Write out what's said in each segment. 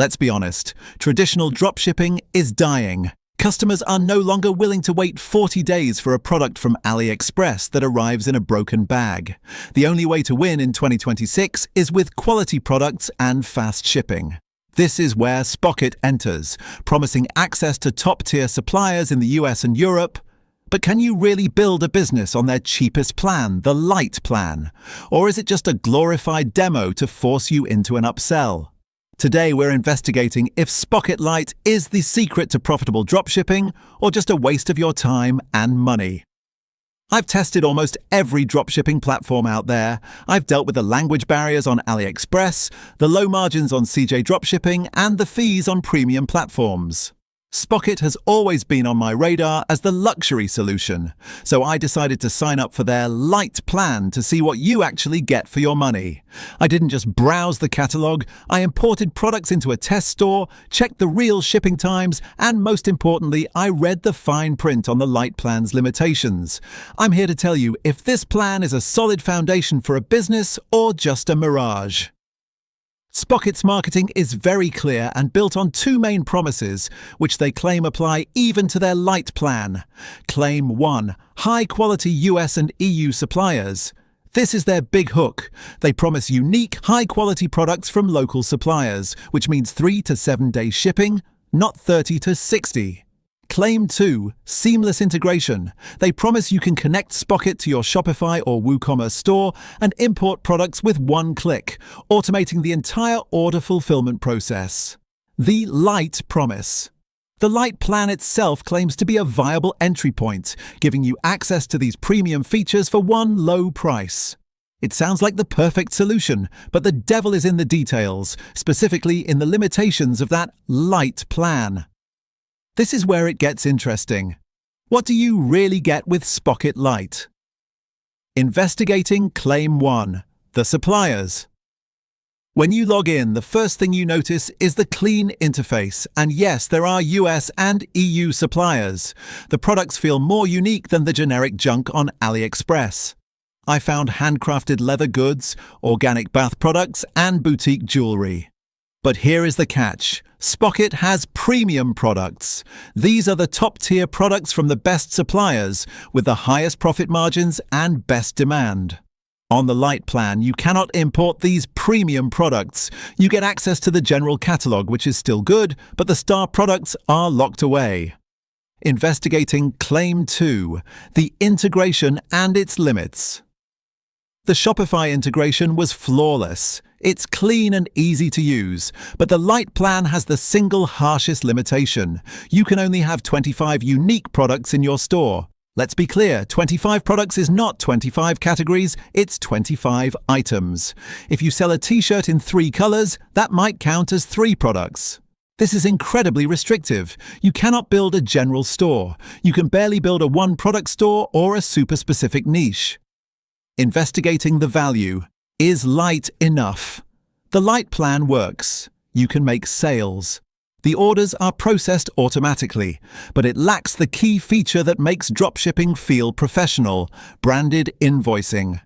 Let's be honest, traditional dropshipping is dying. Customers are no longer willing to wait 40 days for a product from AliExpress that arrives in a broken bag. The only way to win in 2026 is with quality products and fast shipping. This is where Spocket enters, promising access to top-tier suppliers in the US and Europe. But can you really build a business on their cheapest plan, the Lite plan? Or is it just a glorified demo to force you into an upsell? Today we're investigating if Spocket Lite is the secret to profitable dropshipping or just a waste of your time and money. I've tested almost every dropshipping platform out there. I've dealt with the language barriers on AliExpress, the low margins on CJ Dropshipping, and the fees on premium platforms. Spocket has always been on my radar as the luxury solution, so I decided to sign up for their Lite plan to see what you actually get for your money. I didn't just browse the catalogue, I imported products into a test store, checked the real shipping times, and most importantly, I read the fine print on the Lite plan's limitations. I'm here to tell you if this plan is a solid foundation for a business or just a mirage. Spocket's marketing is very clear and built on two main promises, which they claim apply even to their Lite plan. Claim 1. High-quality US and EU suppliers. This is their big hook. They promise unique, high-quality products from local suppliers, which means 3 to 7 day shipping, not 30 to 60. Claim 2. Seamless integration. They promise you can connect Spocket to your Shopify or WooCommerce store and import products with one click, automating the entire order fulfillment process. The Lite promise. The Lite plan itself claims to be a viable entry point, giving you access to these premium features for one low price. It sounds like the perfect solution, but the devil is in the details, specifically in the limitations of that Lite plan. This is where it gets interesting. What do you really get with Spocket Lite? Investigating Claim 1. The suppliers. When you log in, the first thing you notice is the clean interface. And yes, there are US and EU suppliers. The products feel more unique than the generic junk on AliExpress. I found handcrafted leather goods, organic bath products, and boutique jewelry. But here is the catch. Spocket has premium products. These are the top-tier products from the best suppliers, with the highest profit margins and best demand. On the Lite plan, you cannot import these premium products. You get access to the general catalogue, which is still good, but the star products are locked away. Investigating Claim 2, the integration and its limits. The Shopify integration was flawless. It's clean and easy to use, but the Lite plan has the single harshest limitation. You can only have 25 unique products in your store. Let's be clear, 25 products is not 25 categories, it's 25 items. If you sell a t-shirt in 3 colors, that might count as 3 products. This is incredibly restrictive. You cannot build a general store. You can barely build a one-product store or a super-specific niche. Investigating the value. Is Lite enough? The Lite plan works. You can make sales. The orders are processed automatically, but it lacks the key feature that makes dropshipping feel professional: branded invoicing.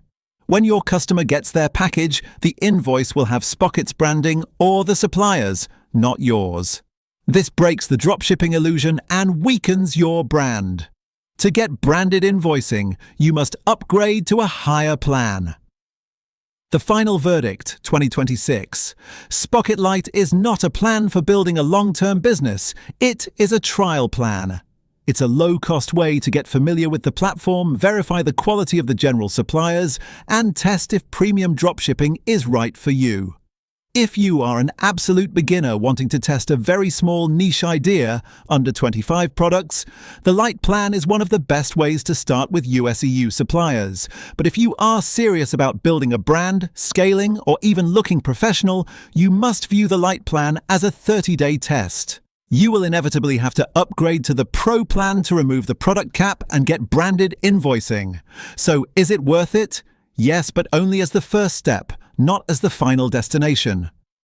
When your customer gets their package, the invoice will have Spocket's branding or the supplier's, not yours. This breaks the dropshipping illusion and weakens your brand. To get branded invoicing, you must upgrade to a higher plan. The final verdict, 2026. Spocket Lite is not a plan for building a long-term business. It is a trial plan. It's a low-cost way to get familiar with the platform, verify the quality of the general suppliers, and test if premium dropshipping is right for you. If you are an absolute beginner wanting to test a very small niche idea, under 25 products, the Lite plan is one of the best ways to start with US-EU suppliers. But if you are serious about building a brand, scaling, or even looking professional, you must view the Lite plan as a 30-day test. You will inevitably have to upgrade to the Pro plan to remove the product cap and get branded invoicing. So is it worth it? Yes, but only as the first step, not as the final destination.